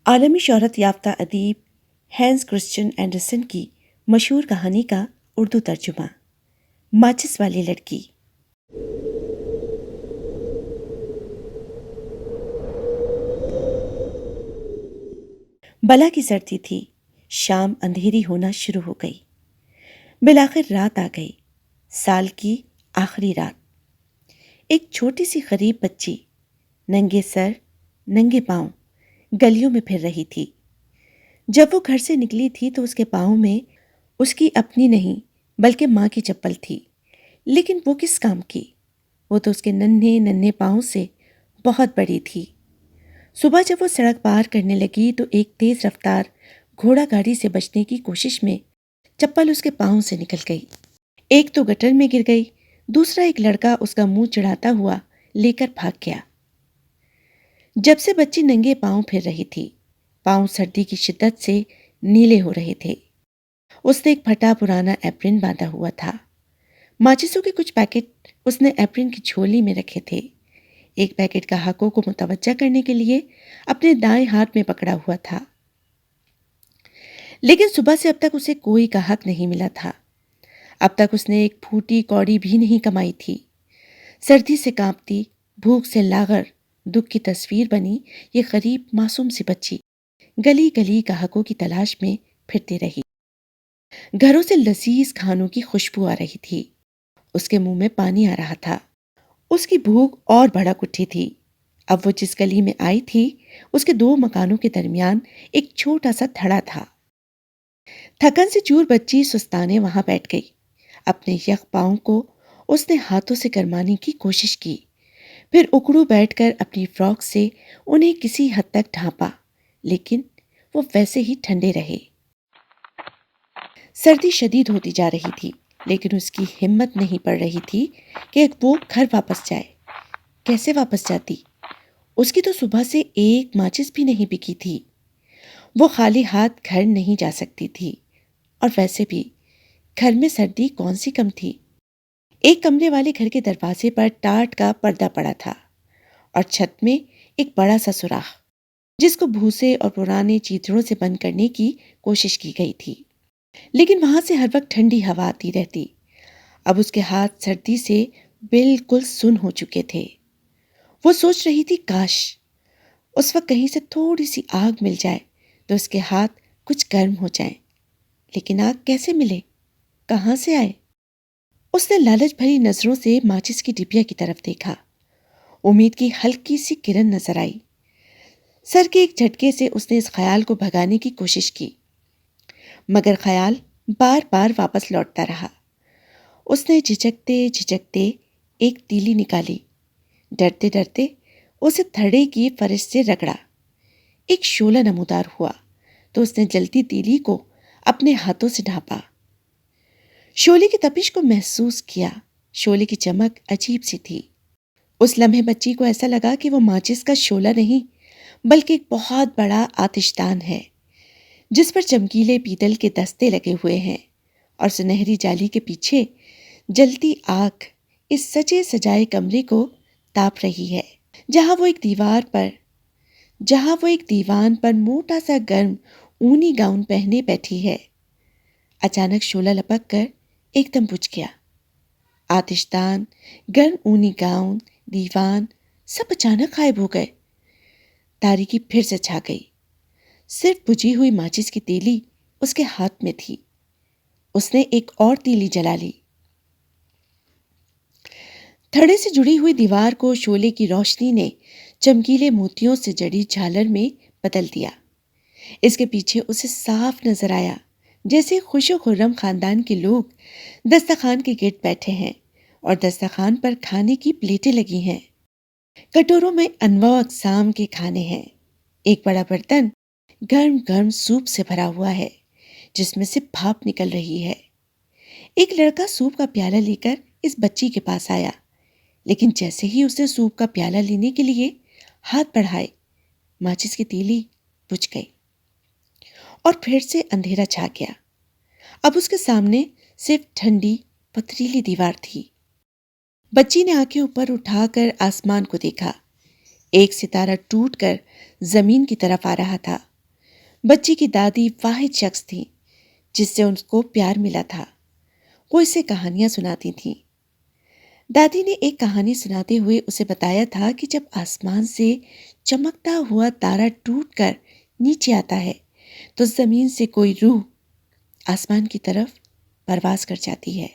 عالمی شہرت یافتہ ادیب ہینس کرسچن اینڈرسن کی مشہور کہانی کا اردو ترجمہ ماچس والی لڑکی۔ بلا کی سردی تھی، شام اندھیری ہونا شروع ہو گئی، بالآخر رات آ گئی، سال کی آخری رات۔ ایک چھوٹی سی غریب بچی ننگے سر ننگے پاؤں گلیوں میں پھر رہی تھی۔ جب وہ گھر سے نکلی تھی تو اس کے پاؤں میں اس کی اپنی نہیں بلکہ ماں کی چپل تھی، لیکن وہ کس کام کی؟ وہ تو اس کے ننھے ننھے پاؤں سے بہت بڑی تھی۔ صبح جب وہ سڑک پار کرنے لگی تو ایک تیز رفتار گھوڑا گاڑی سے بچنے کی کوشش میں چپل اس کے پاؤں سے نکل گئی۔ ایک تو گٹر میں گر گئی، دوسرا ایک لڑکا اس کا منہ چڑھاتا ہوا لے کر بھاگ گیا۔ جب سے بچی ننگے پاؤں پھر رہی تھی، پاؤں سردی کی شدت سے نیلے ہو رہے تھے۔ اس نے ایک پھٹا پرانا ایپرن باندھا ہوا تھا۔ ماچسوں کے کچھ پیکٹ اس نے ایپرن کی جھولی میں رکھے تھے۔ ایک پیکٹ گاہکوں کو متوجہ کرنے کے لیے اپنے دائیں ہاتھ میں پکڑا ہوا تھا، لیکن صبح سے اب تک اسے کوئی گاہک نہیں ملا تھا۔ اب تک اس نے ایک پھوٹی کوڑی بھی نہیں کمائی تھی۔ سردی سے کانپتی، بھوک سے لاغر، دکھ کی تصویر بنی یہ غریب معصوم سی بچی گلی گلی گاہکوں کی تلاش میں پھرتی رہی۔ گھروں سے لذیذ کھانوں کی خوشبو آ رہی تھی، اس کے منہ میں پانی آ رہا تھا۔ اس کی بھوک اور بھڑک اٹھی تھی۔ اب وہ جس گلی میں آئی تھی اس کے 2 مکانوں کے درمیان ایک چھوٹا سا تھڑا تھا۔ تھکن سے چور بچی سستانے وہاں بیٹھ گئی۔ اپنے یخ پاؤں کو اس نے ہاتھوں سے گرمانے کی کوشش کی، پھر اکڑو بیٹھ کر اپنی فراک سے انہیں کسی حد تک ڈھانپا، لیکن وہ ویسے ہی ٹھنڈے رہے۔ سردی شدید ہوتی جا رہی تھی، لیکن اس کی ہمت نہیں پڑ رہی تھی کہ وہ گھر واپس جائے۔ کیسے واپس جاتی؟ اس کی تو صبح سے ایک ماچس بھی نہیں بکی تھی۔ وہ خالی ہاتھ گھر نہیں جا سکتی تھی، اور ویسے بھی گھر میں سردی کون سی کم تھی۔ ایک کمرے والے گھر کے دروازے پر ٹاٹ کا پردہ پڑا تھا، اور چھت میں ایک بڑا سا سوراخ جس کو بھوسے اور پرانے چیتڑوں سے بند کرنے کی کوشش کی گئی تھی، لیکن وہاں سے ہر وقت ٹھنڈی ہوا آتی رہتی۔ اب اس کے ہاتھ سردی سے بالکل سن ہو چکے تھے۔ وہ سوچ رہی تھی کاش اس وقت کہیں سے تھوڑی سی آگ مل جائے تو اس کے ہاتھ کچھ گرم ہو جائیں، لیکن آگ کیسے ملے؟ کہاں سے آئے؟ اس نے لالچ بھری نظروں سے ماچس کی ڈبیا کی طرف دیکھا۔ امید کی ہلکی سی کرن نظر آئی۔ سر کے ایک جھٹکے سے اس نے اس خیال کو بھگانے کی کوشش کی، مگر خیال بار بار واپس لوٹتا رہا۔ اس نے جھجکتے جھجکتے ایک تیلی نکالی، ڈرتے ڈرتے اسے تھڑے کی فرش سے رگڑا۔ ایک شعلہ نمودار ہوا تو اس نے جلتی تیلی کو اپنے ہاتھوں سے ڈھانپا۔ شعلے کی تپش کو محسوس کیا۔ شعلے کی چمک عجیب سی تھی۔ اس لمحے بچی کو ایسا لگا کہ وہ ماچس کا شعلہ نہیں بلکہ ایک بہت بڑا آتش دان ہے، جس پر چمکیلے پیتل کے دستے لگے ہوئے ہیں، اور سنہری جالی کے پیچھے جلتی آگ اس سجے سجائے کمرے کو تاپ رہی ہے، جہاں وہ ایک دیوان پر موٹا سا گرم اونی گاؤن پہنے بیٹھی ہے۔ اچانک شعلہ لپک کر ایک دم بجھ گیا۔ آتش دان، گرم اونی گاؤن، دیوان سب اچانک غائب ہو گئے۔ تاریکی پھر سے چھا گئی۔ صرف بجھی ہوئی ماچس کی تیلی اس کے ہاتھ میں تھی۔ اس نے ایک اور تیلی جلا لی۔ تھڑے سے جڑی ہوئی دیوار کو شعلے کی روشنی نے چمکیلے موتیوں سے جڑی جھالر میں بدل دیا۔ اس کے پیچھے اسے صاف نظر آیا جیسے خوش و خرم خاندان کے لوگ دسترخوان کے گرد بیٹھے ہیں اور دسترخوان پر کھانے کی پلیٹیں لگی ہیں۔ کٹوروں میں انواع اقسام کے کھانے ہیں۔ ایک بڑا برتن گرم گرم سوپ سے بھرا ہوا ہے جس میں سے بھاپ نکل رہی ہے۔ ایک لڑکا سوپ کا پیالہ لے کر اس بچی کے پاس آیا، لیکن جیسے ہی اسے سوپ کا پیالہ لینے کے لیے ہاتھ بڑھائے، ماچس کی تیلی بجھ گئی اور پھر سے اندھیرا چھا گیا۔ اب اس کے سامنے صرف ٹھنڈی پتریلی دیوار تھی۔ بچی نے آنکھیں اوپر اٹھا کر آسمان کو دیکھا۔ ایک ستارہ ٹوٹ کر زمین کی طرف آ رہا تھا۔ بچی کی دادی واحد شخص تھی جس سے اس کو پیار ملا تھا۔ وہ اسے کہانیاں سناتی تھیں۔ دادی نے ایک کہانی سناتے ہوئے اسے بتایا تھا کہ جب آسمان سے چمکتا ہوا تارا ٹوٹ کر نیچے آتا ہے تو زمین سے کوئی روح آسمان کی طرف پرواز کر جاتی ہے۔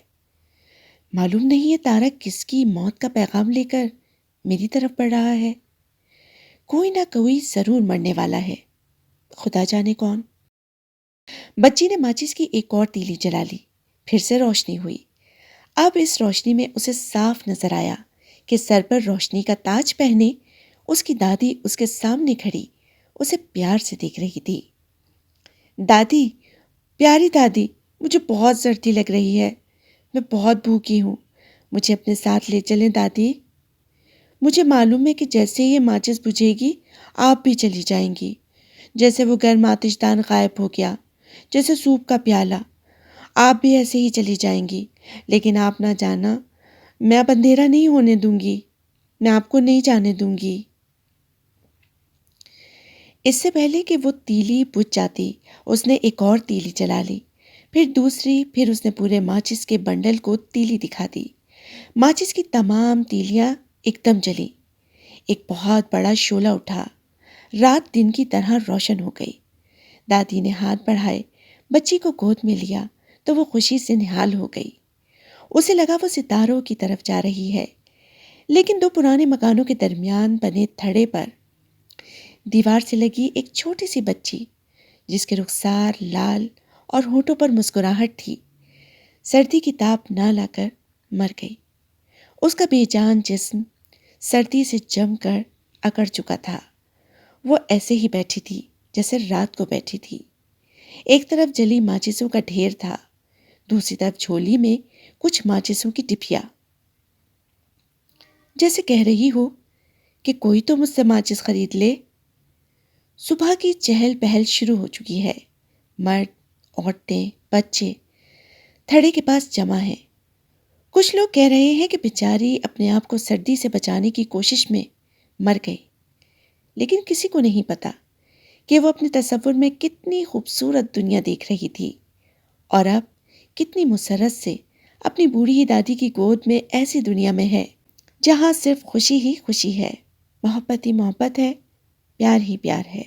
معلوم نہیں یہ تارا کس کی موت کا پیغام لے کر میری طرف بڑھ رہا ہے۔ کوئی نہ کوئی ضرور مرنے والا ہے، خدا جانے کون۔ بچی نے ماچس کی ایک اور تیلی جلا لی، پھر سے روشنی ہوئی۔ اب اس روشنی میں اسے صاف نظر آیا کہ سر پر روشنی کا تاج پہنے اس کی دادی اس کے سامنے کھڑی اسے پیار سے دیکھ رہی تھی۔ دادی، پیاری دادی، مجھے بہت سردی لگ رہی ہے، میں بہت بھوکی ہوں، مجھے اپنے ساتھ لے چلیں دادی۔ مجھے معلوم ہے کہ جیسے یہ ماچس بجھے گی آپ بھی چلی جائیں گی، جیسے وہ گرم آتش دان غائب ہو گیا، جیسے سوپ کا پیالہ، آپ بھی ایسے ہی چلی جائیں گی۔ لیکن آپ نہ جانا، میں اب اندھیرا نہیں ہونے دوں گی، میں آپ کو نہیں جانے دوں گی۔ اس سے پہلے کہ وہ تیلی بجھ جاتی اس نے ایک اور تیلی جلا لی، پھر دوسری، پھر اس نے پورے ماچس کے بنڈل کو تیلی دکھا دی۔ ماچس کی تمام تیلیاں ایک دم جلی، ایک بہت بڑا شعلہ اٹھا، رات دن کی طرح روشن ہو گئی۔ دادی نے ہاتھ بڑھائے، بچی کو گود میں لیا تو وہ خوشی سے نہال ہو گئی۔ اسے لگا وہ ستاروں کی طرف جا رہی ہے، لیکن دو پرانے مکانوں کے درمیان بنے تھڑے پر دیوار سے لگی ایک چھوٹی سی بچی جس کے رخسار لال اور ہونٹوں پر مسکراہٹ تھی، سردی کی تاپ نہ لا کر مر گئی۔ اس کا بے جان جسم سردی سے جم کر اکڑ چکا تھا۔ وہ ایسے ہی بیٹھی تھی جیسے رات کو بیٹھی تھی۔ ایک طرف جلی ماچسوں کا ڈھیر تھا، دوسری طرف جھولی میں کچھ ماچسوں کی ٹپیاں، جیسے کہہ رہی ہو کہ کوئی تو مجھ سے ماچس خرید لے۔ صبح کی چہل پہل شروع ہو چکی ہے۔ مرد، عورتیں، بچے تھڑے کے پاس جمع ہیں۔ کچھ لوگ کہہ رہے ہیں کہ بیچاری اپنے آپ کو سردی سے بچانے کی کوشش میں مر گئی، لیکن کسی کو نہیں پتا کہ وہ اپنے تصور میں کتنی خوبصورت دنیا دیکھ رہی تھی اور اب کتنی مسرت سے اپنی بوڑھی دادی کی گود میں ایسی دنیا میں ہے جہاں صرف خوشی ہی خوشی ہے، محبت ہی محبت ہے، پیار ہی پیار ہے۔